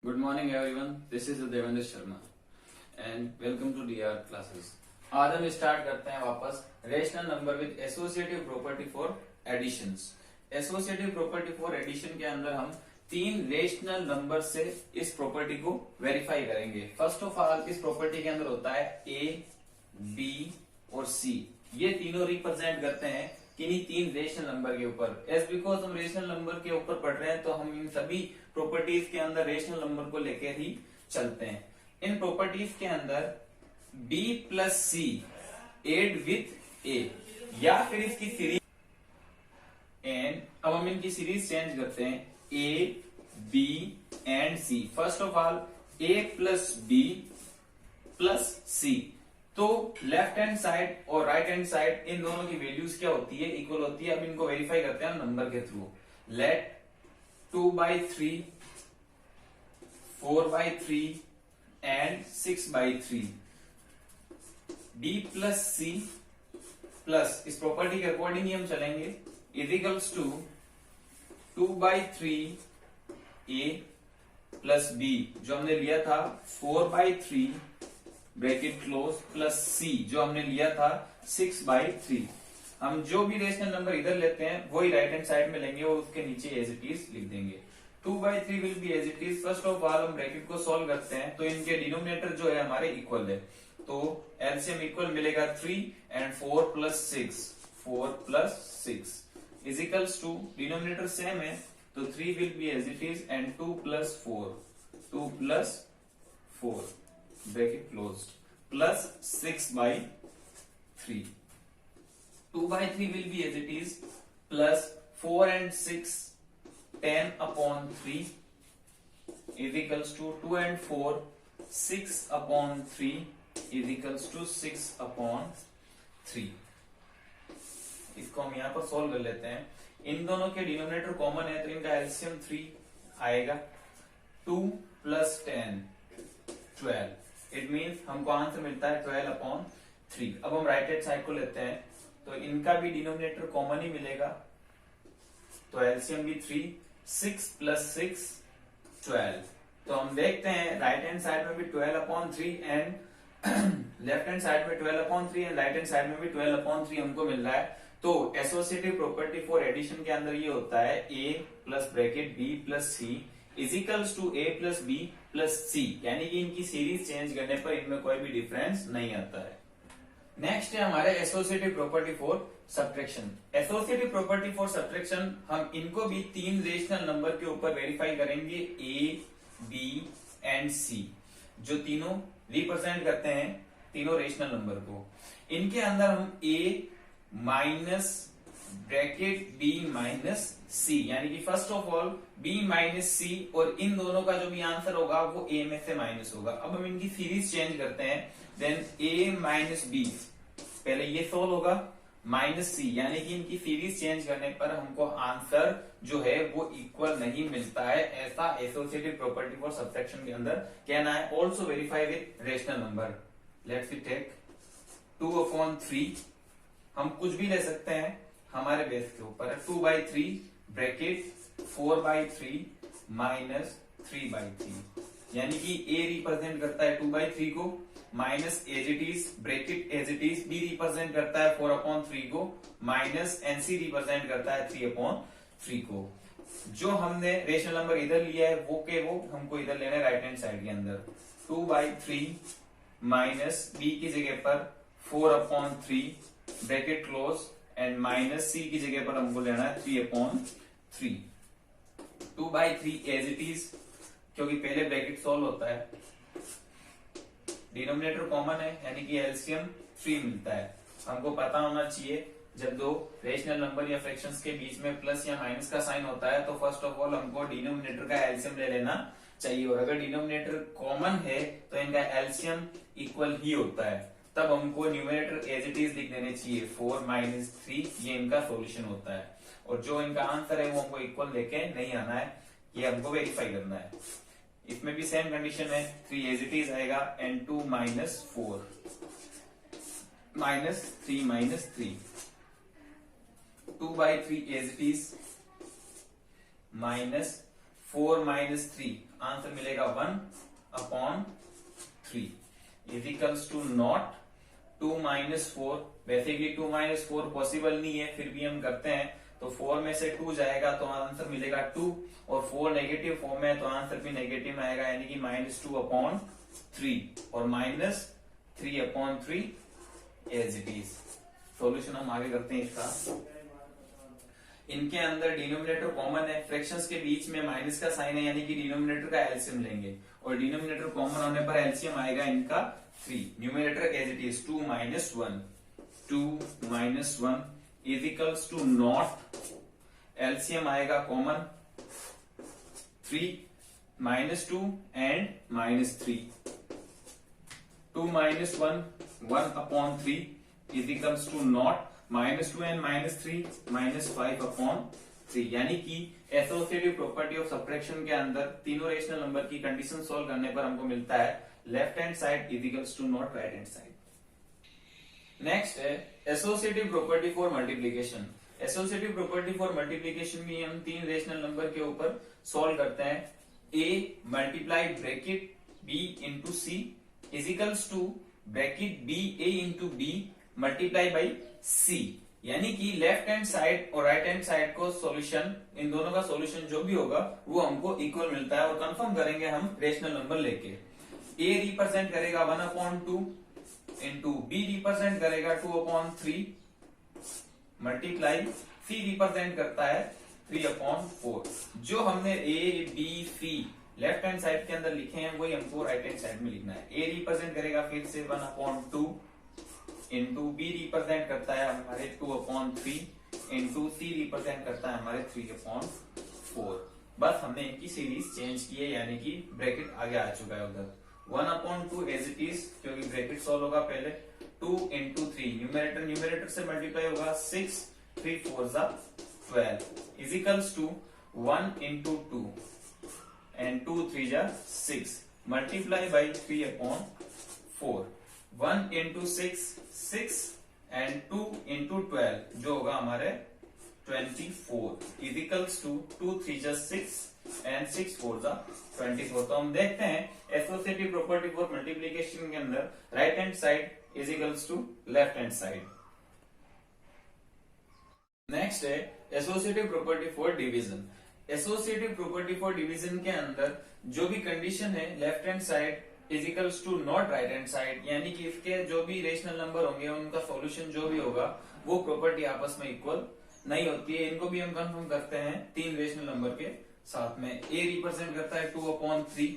Good morning everyone. This is Devendra Sharma and welcome to DR classes. आज हम start करते हैं वापस rational number with associative property for additions. Associative property for addition के अंदर हम तीन रेशनल नंबर से इस प्रॉपर्टी को वेरीफाई करेंगे. फर्स्ट ऑफ ऑल इस प्रॉपर्टी के अंदर होता है ए, बी और सी. ये तीनों रिप्रेजेंट करते हैं किन्हीं तीन रेशनल नंबर के ऊपर. एज बिकॉज हम रेशनल नंबर के ऊपर पढ़ रहे हैं तो हम इन सभी प्रॉपर्टीज के अंदर रेशनल नंबर को लेकर ही चलते हैं. इन प्रॉपर्टीज के अंदर b plus C add with a या फिर इसकी सीरीज एंड अब हम इनकी सीरीज चेंज करते हैं A, B and C. First of all A plus B plus C. तो लेफ्ट हैंड साइड और राइट हैंड साइड इन दोनों की वैल्यूज क्या होती है? इक्वल होती है. अब इनको वेरीफाई करते हैं नंबर के थ्रू. Let 2/3, 4/3 and 6/3 b plus c plus इस प्रॉपर्टी के अकॉर्डिंग ही हम चलेंगे is equals to 2/3 a plus b जो हमने लिया था 4/3 ब्रैकेट क्लोज प्लस c जो हमने लिया था 6/3. हम जो भी रेशनल नंबर इधर लेते हैं वही राइट हैंड साइड में लेंगे और उसके नीचे एज इट इज लिख देंगे. 2/3 will be as it is. First of all हम ब्रैकेट को सॉल्व करते हैं तो इनके डिनोमिनेटर जो है हमारे इक्वल है. तो एलसीएम इक्वल मिलेगा 3 and 4 plus 6. 4 plus 6 is equals to denominator same है तो 3 will be as it is and 2 plus 4. 2 plus 4 bracket closed plus 6/3. 2/3 will be as it is plus 4 and 6 10/3 is equals to 2 and 4 6/3 is equals to 6/3. इसको हम यहाँ पर solve कर लेते हैं. इन दोनों के डिनोमिनेटर कॉमन है तो इनका एलसीएम 3 आएगा. 2 प्लस 10 12. इट मीन्स हमको आंसर मिलता है 12/3. अब हम राइट हैंड साइड को लेते हैं तो इनका भी डिनोमिनेटर कॉमन ही मिलेगा तो एलसीएम भी 3. 6 प्लस 6 12. तो हम देखते हैं राइट हैंड साइड में भी 12/3 एंड लेफ्ट हैंड साइड में 12/3 एंड राइट हैंड साइड में भी 12/3 हमको मिल रहा है. तो एसोसिएटिव प्रॉपर्टी फॉर एडिशन के अंदर ये होता है a plus bracket b plus C is equals to a plus b plus C. यानी कि इनकी सीरीज चेंज करने पर इनमें कोई भी डिफरेंस नहीं आता है. नेक्स्ट है हमारे associative property for subtraction. Associative property for subtraction हम इनको भी तीन रेशनल नंबर के ऊपर वेरीफाई करेंगे ए, बी एंड सी जो तीनों रिप्रेजेंट करते हैं तीनों रेशनल नंबर को. इनके अंदर हम A minus bracket B minus C यानी कि first of all B minus C और इन दोनों का जो भी आंसर होगा वो ए में से माइनस होगा. अब हम इनकी सीरीज चेंज करते हैं. देन ए माइनस बी पहले ये सोल्व होगा माइनस सी यानी कि इनकी सीरीज चेंज करने पर हमको आंसर जो है वो इक्वल नहीं मिलता है. ऐसा एसोसिएटिव प्रॉपर्टी फॉर सब्ट्रैक्शन के अंदर कहना है. Also verify with rational number. Let's we take 2/3. हम कुछ भी ले सकते हैं हमारे बेस के ऊपर है. 2/3 ब्रैकेट 4/3 माइनस 3/3 यानी कि a रिप्रेजेंट करता है 2/3 को minus as it is bracket as it is. b represent करता है 4/3 को माइनस nc रिप्रेजेंट करता है 3/3 को. जो हमने रेशनल नंबर इधर लिया है वो के वो हमको इधर लेना है राइट हैंड साइड के अंदर. 2/3 माइनस b की जगह पर 4/3 bracket close and minus c की जगह पर हमको लेना है 3/3. 2/3 एज इट इज क्योंकि पहले ब्रैकेट सॉल्व होता है. डिनोमिनेटर कॉमन है यानी कि एलसीएम 3 मिलता है. हमको पता होना चाहिए जब दो रेशनल नंबर या फ्रैक्शंस के बीच में प्लस या माइनस का साइन होता है तो फर्स्ट ऑफ ऑल हमको डिनोमिनेटर का एलसीएम ले लेना चाहिए. और अगर डिनोमिनेटर कॉमन है तो इनका एलसीएम इक्वल ही होता है. तब हमको न्यूमरेटर एज इट इज लिख देने चाहिए 4 माइनस 3. ये इनका सॉल्यूशन होता है. और जो इनका आंसर है वो हमको इक्वल लेके नहीं आना है. ये हमको वेरीफाई करना है. इसमें भी सेम कंडीशन है. 3 एज इट इज आएगा and 2 minus 4 minus 3 minus 3. 2/3 as it is minus 4 minus 3. Answer मिलेगा 1/3 इजिकल्स टू नॉट 2 - 4। वैसे भी 2 - 4 पॉसिबल नहीं है, फिर भी हम करते हैं। तो 4 में से 2 जाएगा तो आंसर मिलेगा 2, और 4 नेगेटिव फॉर्म में है तो आंसर भी नेगेटिव में आएगा, यानी कि -2/3 और -3/3 एज इट इज। सॉल्यूशन हम आगे करते हैं इसका। इनके अंदर डिनोमिनेटर कॉमन है, फ्रैक्शंस के बीच में माइनस का साइन है, यानी कि डिनोमिनेटर का एलसीएम लेंगे, और डिनोमिनेटर कॉमन होने पर एलसीएम आएगा इनका 3। Numerator as it is 2 - 1 is equals to not, LCM आएगा common 3 -2 and -3, 2 - 1 1/3 is equals to not -2 and -3 -5/3। यानी कि एसोसिएटिव प्रॉपर्टी ऑफ सब्ट्रैक्शन के अंदर तीनों रेशनल नंबर की कंडीशन सॉल्व करने पर हमको मिलता है left hand side is equals to not right hand side. Next है associative property for multiplication. Associative property for multiplication में हम तीन रेशनल नंबर के ऊपर सॉल्व करते हैं। a multiply bracket b into c is equals to bracket b a into b multiply by c, यानी कि लेफ्ट हैंड साइड और राइट हैंड साइड को सॉल्यूशन, इन दोनों का सॉल्यूशन जो भी होगा वो हमको इक्वल मिलता है, और कंफर्म करेंगे हम रेशनल नंबर लेके। a रिप्रेजेंट करेगा 1/2 इंटू बी रिप्रेजेंट करेगा 2/3 मल्टीप्लाई सी रिप्रेजेंट करता है 3/4। जो हमने a b c left hand side के अंदर लिखे हैं वही हमको राइट हैंड साइड में लिखना है। ए रिप्रेजेंट करेगा फिर से 1/2 इंटू बी रिप्रेजेंट करता है हमारे 2/3 इंटू सी रिप्रेजेंट करता है हमारे 3/4। बस हमने इनकी सीरीज चेंज की है, यानी कि ब्रैकेट आगे आ चुका है उधर। 1/2 एज इट इज, क्योंकि ब्रैकेट सॉल्व होगा पहले। 2 इंटू 3 न्यूमेरेटर से मल्टीप्लाई होगा 6, 3 4 12 is equals to 1 into 2 and 2 3 6 multiply by 3/4। 1 into 6 6 and 2 into 12 जो होगा हमारे 24 इज इक्वल्स टू 2 3 6 एंड 6 4 24। तो हम देखते हैं एसोसिएटिव प्रॉपर्टी फॉर मल्टीप्लिकेशन के अंदर right hand side is equals to left hand side. Next है associative property for division. Associative property for division के अंदर जो भी कंडीशन है left hand side is equals to not right hand side, यानी कि इसके जो भी रेशनल नंबर होंगे उनका सॉल्यूशन जो भी होगा वो प्रॉपर्टी आपस में इक्वल नहीं होती है। इनको भी हम कंफर्म करते हैं तीन रेशनल नंबर के साथ में। ए रिप्रेजेंट करता है 2/3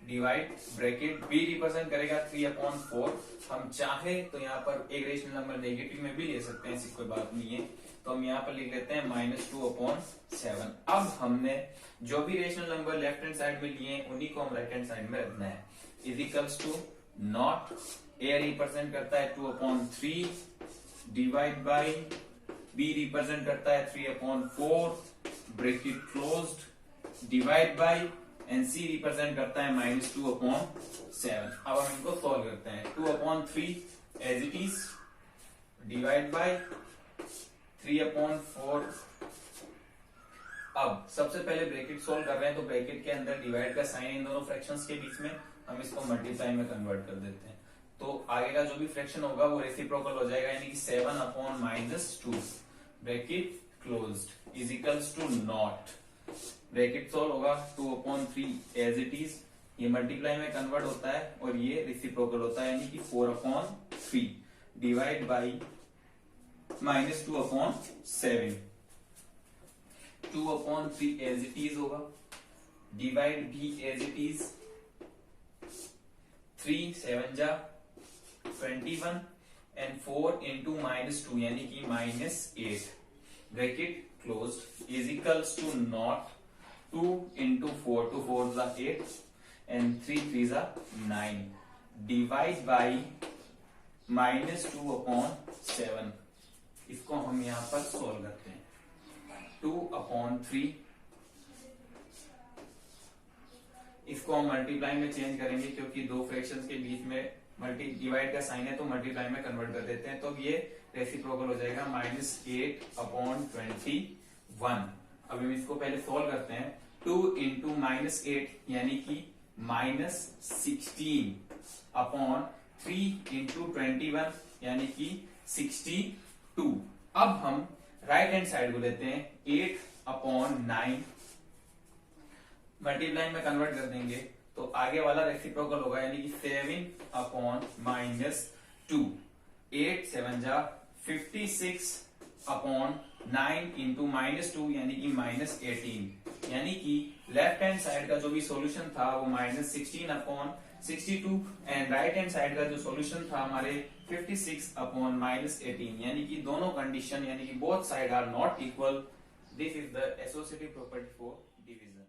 डिवाइड ब्रैकेट, बी रिप्रेजेंट करेगा 3/4। हम चाहे तो यहाँ पर एक रेशनल नंबर नेगेटिव में भी ले सकते हैं, ऐसी कोई बात नहीं है। तो हम यहाँ पर लिख लेते हैं -2/7। अब हमने जो भी rational number left hand side में लिए हैं उन्हीं को हम राइट हैंड साइड में रखना है। Is equals to not, a represent करता है 2/3 डिवाइड बाई बी रिप्रेजेंट करता है 3/4 bracket closed divide by and c represent करता है -2/7। अब हम इनको सॉल्व करते हैं। 2/3 as it is divide by 3/4। अब सबसे पहले ब्रैकेट सॉल्व कर रहे हैं तो ब्रैकेट के अंदर डिवाइड का साइन इन दोनों फ्रैक्शंस के बीच में, हम इसको मल्टीप्लाई में कन्वर्ट कर देते हैं। तो आगे का जो भी फ्रैक्शन होगा वो रेसिप्रोकल हो जाएगा, यानी कि 7/-2 bracket closed is equals to not. Bracket solve होगा 2/3 एज इट इज, ये मल्टीप्लाई में कन्वर्ट होता है और ये रेसिप्रोकल होता है, यानी कि 4/3 divide by -2/7। 2/3 as it is होगा, डिवाइड भी as it is, 3 7 21 and 4 into -2 यानी कि -8 bracket closed is equals to not 2 into 4, 2 4 8 and 3 3 9 divide by -2/7। इसको हम यहां पर सॉल्व करते हैं। 2/3 इसको हम मल्टीप्लाई में चेंज करेंगे क्योंकि दो फ्रैक्शंस के बीच में मल्टी डिवाइड का साइन है तो मल्टीप्लाई में कन्वर्ट कर देते हैं। तो ये रेसिप्रोकल हो जाएगा -8/21। अब हम इसको पहले सॉल्व करते हैं। 2 इंटू -8 यानी कि -16 अपॉन 3 इंटू 21 यानी कि 62। अब हम राइट हैंड साइड को लेते हैं, 8 अपॉन 9 मल्टीप्लाई में कन्वर्ट कर देंगे तो आगे वाला रेसिप्रोकल होगा यानी कि 7 अपॉन -2, 8 7 जा 56 अपॉन 9 इंटू -2 यानी कि -18, यानी कि लेफ्ट हैंड साइड का जो भी सॉल्यूशन था वो -16 upon 62 and right hand side का जो सॉल्यूशन था हमारे 56 अपॉन -18, यानी कि दोनों कंडीशन यानी कि both side are not equal. This is the associative property for division.